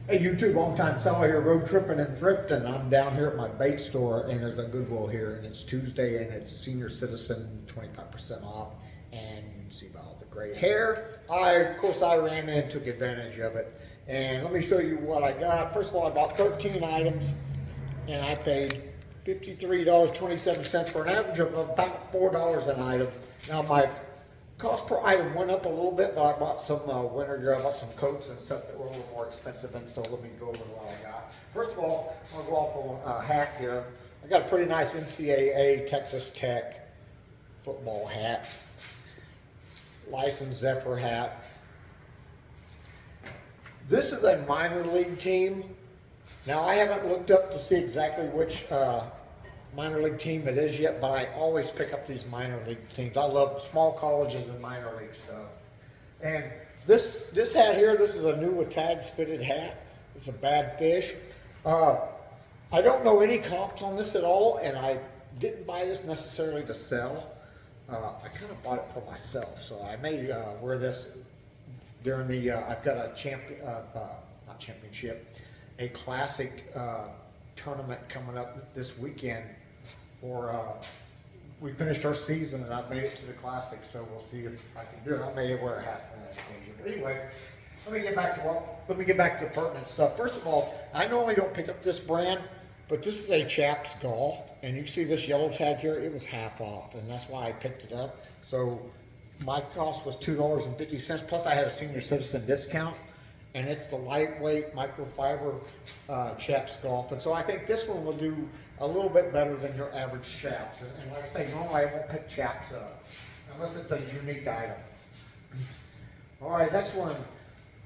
Hey YouTube, long time seller here, road tripping and thrifting. I'm down here at my bait store, and there's a Goodwill here, and it's Tuesday, and it's senior citizen 25% off. And you can see by all the gray hair. Of course, I ran in and took advantage of it. And let me show you what I got. First of all, I bought 13 items, and I paid $53.27 for an average of about $4 an item. Now my cost per item went up a little bit, but I bought some winter gear. I bought some coats and stuff that were a little more expensive, and so let me go over what I got. First of all, I'm gonna go off on a hat here. I got a pretty nice NCAA Texas Tech football hat, licensed Zephyr hat. This is a minor league team. Now I haven't looked up to see exactly which minor league team it is yet, but I always pick up these minor league teams. I love small colleges and minor league stuff. And this hat here, this is a new with tags fitted hat. It's a Bad Fish. I don't know any comps on this at all, and I didn't buy this necessarily to sell. I kind of bought it for myself, so I may wear this during the, I've got a not championship, a classic tournament coming up this weekend. We finished our season and I made it to the classic, so we'll see if I can do it. I may wear a hat on that occasion. But anyway, let me get back to the pertinent stuff. First of all, I normally don't pick up this brand, but this is a Chaps Golf, and you see this yellow tag here, it was half off, and that's why I picked it up. So my cost was $2.50, plus I had a senior citizen discount, and it's the lightweight microfiber Chaps Golf. And so I think this one will do a little bit better than your average Chaps. And like I say, normally I won't pick Chaps up unless it's a unique item. All right, next one,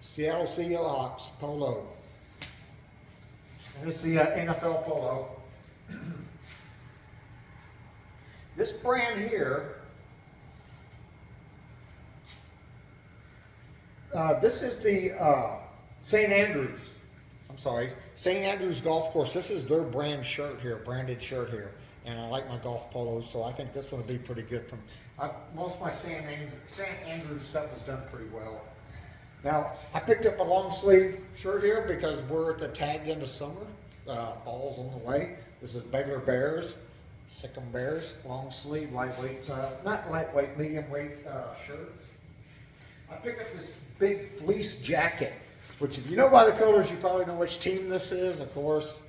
Seattle Seahawks Polo. And it's the NFL Polo. This brand here, this is the St. Andrews. I'm sorry, St. Andrews Golf Course. This is their branded shirt here, and I like my golf polos, so I think this one will be pretty good. Most of my St. Andrews stuff is done pretty well. Now, I picked up a long sleeve shirt here because we're at the tag end of summer. Fall's on the way. This is Baylor Bears, Sikkim Bears, long sleeve, lightweight, not lightweight, medium weight shirt. I picked up this big fleece jacket, which if you know by the colors, you probably know which team this is. Of course,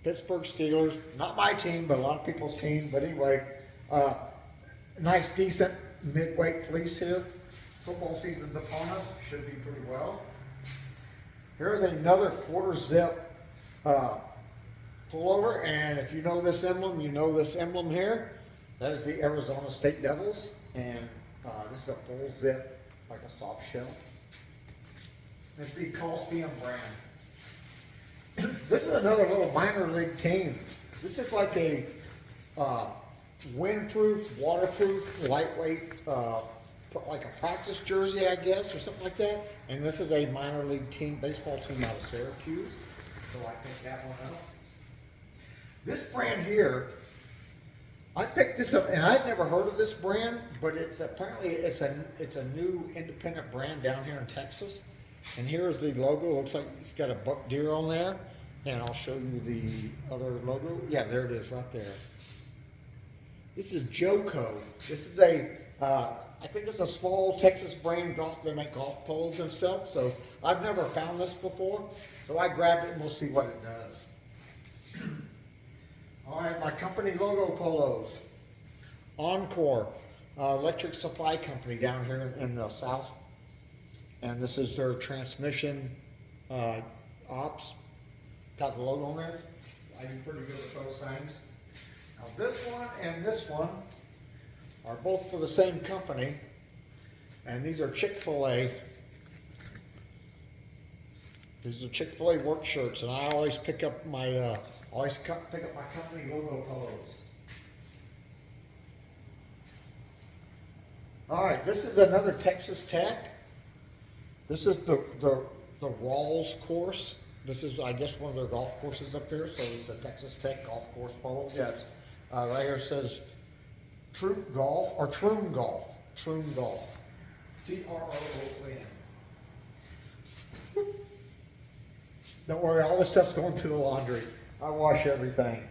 Pittsburgh Steelers. Not my team, but a lot of people's team. But anyway, nice, decent mid-weight fleece here. Football season's upon us. Should be pretty well. Here's another quarter zip pullover, and if you know this emblem, you know this emblem here. That is the Arizona State Devils, and this is a full zip, like a soft shell. It's the Coliseum brand. This is another little minor league team. This is like a windproof, waterproof, lightweight, like a practice jersey, I guess, or something like that. And this is a minor league team, baseball team out of Syracuse. So I picked that one up. This brand here, I picked this up, and I'd never heard of this brand, but it's apparently it's a new independent brand down here in Texas. And here is the logo. It looks like it's got a buck deer on there, and I'll show you the other logo. Yeah, there it is, right there. This is Joco. This is I think it's a small Texas brand golf. They make golf polos and stuff. So I've never found this before, so I grabbed it, and we'll see what it does. All right, my company logo polos. Encore, electric supply company down here in the south. And this is their transmission ops. Got the logo on there. I do pretty good with those things. Now this one and this one are both for the same company. And these are Chick-fil-A. These are Chick-fil-A work shirts, and I always pick up my company logo polos. All right, this is another Texas Tech. This is the Rawls course. This is, I guess, one of their golf courses up there. So it's a Texas Tech golf course polo. Yes. Right here it says Troop Golf or Troom Golf. Troom Golf. Troon. Don't worry, all this stuff's going through the laundry. I wash everything.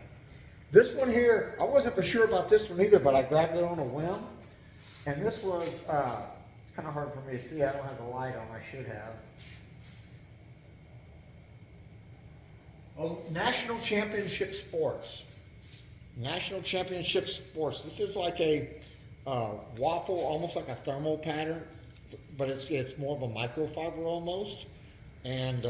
This one here, I wasn't for sure about this one either, but I grabbed it on a whim. And this was, it's kind of hard for me to see. I don't have the light on. I should have. Oh, National Championship Sports. National Championship Sports. This is like a waffle, almost like a thermal pattern, but it's more of a microfiber almost. And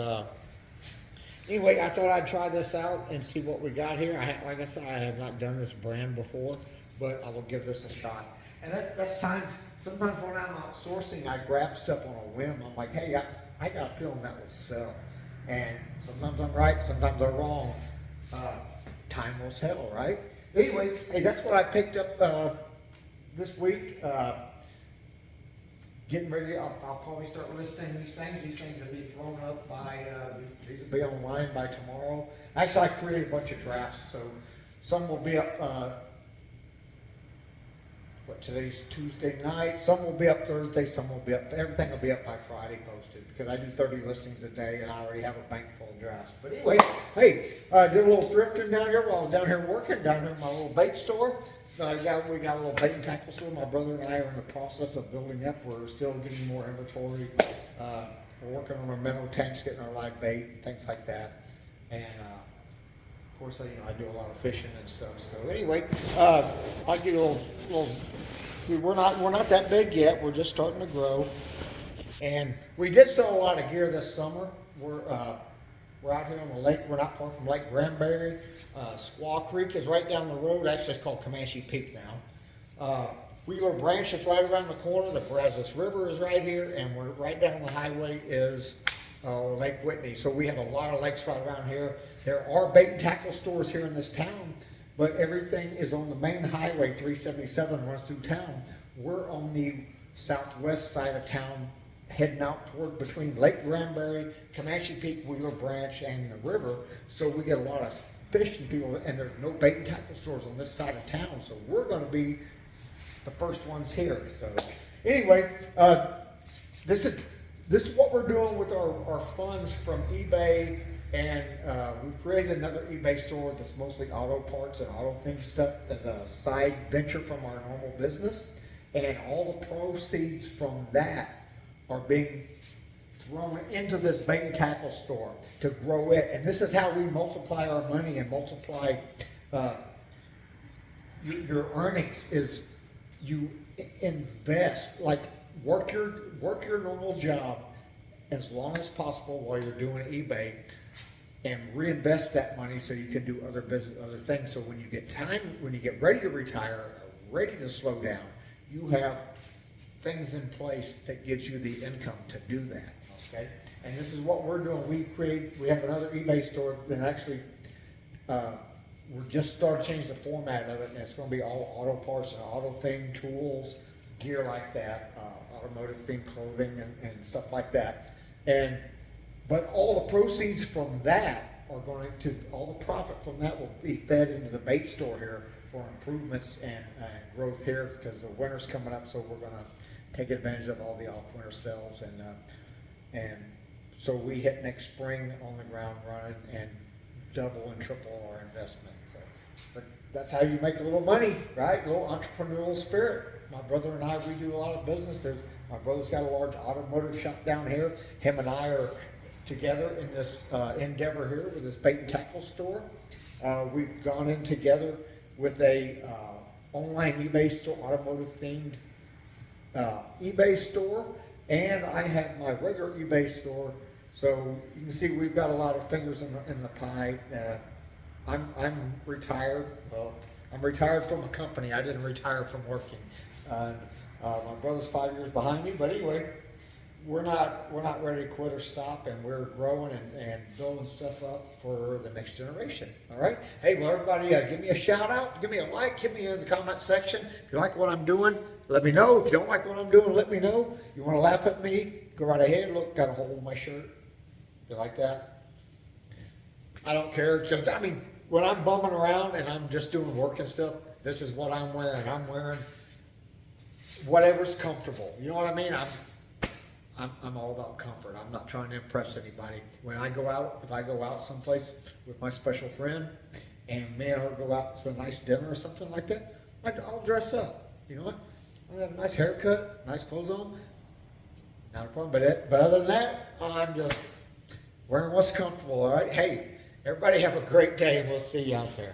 anyway, I thought I'd try this out and see what we got here. Like I said, I have not done this brand before, but I will give this a shot. And that's sometimes when I'm outsourcing, I grab stuff on a whim. I'm like, hey, I got a feeling that will sell. And sometimes I'm right, sometimes I'm wrong. Time will tell, right? Anyway, hey, that's what I picked up this week. Getting ready, I'll probably start listing these things. These things will be thrown up by, these will be online by tomorrow. Actually, I created a bunch of drafts, so some will be up, today's Tuesday night. Some will be up Thursday, some will be up, everything will be up by Friday posted, because I do 30 listings a day and I already have a bank full of drafts. But anyway, hey, did a little thrifting down here while I was down here working, down here in my little bait store. We got a little bait and tackle store. My brother and I are in the process of building up. We're still getting more inventory. We're working on our minnow tanks, getting our live bait, things like that. And of course, I do a lot of fishing and stuff. So anyway, I'll get a little. See, we're not that big yet. We're just starting to grow. And we did sell a lot of gear this summer. We're out here on the lake. We're not far from Lake Granbury. Squaw Creek is right down the road. Actually, it's called Comanche Peak now. Wheeler Branch is right around the corner. The Brazos River is right here, and we're right down the highway is Lake Whitney. So we have a lot of lakes right around here. There are bait and tackle stores here in this town, but everything is on the main highway. 377 runs through town. We're on the southwest side of town, heading out toward between Lake Granbury, Comanche Peak, Wheeler Branch, and the river. So we get a lot of fishing people, and there's no bait and tackle stores on this side of town. So we're going to be the first ones here. So anyway, this is what we're doing with our funds from eBay, and we've created another eBay store that's mostly auto parts and auto themed stuff as a side venture from our normal business, and all the proceeds from that are being thrown into this bait and tackle store to grow it. And this is how we multiply our money and multiply your earnings, is you invest, like work your normal job as long as possible while you're doing eBay, and reinvest that money so you can do other business, other things. So when you get ready to retire, ready to slow down, you have things in place that gives you the income to do that. Okay, and this is what we're doing. We have another eBay store that actually we're just starting to change the format of it, and it's going to be all auto parts and auto themed tools, gear like that, automotive themed clothing and stuff like that. But all the proceeds from that are going to, all the profit from that will be fed into the bait store here for improvements and growth here, because the winter's coming up, so we're going to take advantage of all the off-winter sales, and so we hit next spring on the ground running and double and triple our investment. So, but that's how you make a little money, right? A little entrepreneurial spirit. My brother and I, we do a lot of businesses. My brother's got a large automotive shop down here. Him and I are together in this endeavor here with this bait and tackle store. We've gone in together with a online eBay store, automotive themed eBay store, and I have my regular eBay store. So you can see we've got a lot of fingers in the pie. I'm retired. Well, I'm retired from a company. I didn't retire from working. My brother's 5 years behind me, but anyway, we're not ready to quit or stop, and we're growing and building stuff up for the next generation. All right. Hey, well, everybody, give me a shout out, give me a like, hit me in the comment section. If you like what I'm doing, let me know. If you don't like what I'm doing, let me know. You want to laugh at me, go right ahead. Look, got a hole in my shirt. You like that? I don't care, because I mean, when I'm bumming around and I'm just doing work and stuff, this is what I'm wearing. I'm wearing whatever's comfortable. You know what I mean? I'm all about comfort. I'm not trying to impress anybody. When I go out, if I go out someplace with my special friend, and me and her go out to a nice dinner or something like that, I'll dress up. You know what? I'll have a nice haircut, nice clothes on. Not a problem. But other than that, I'm just wearing what's comfortable. All right. Hey, everybody have a great day. We'll see you out there.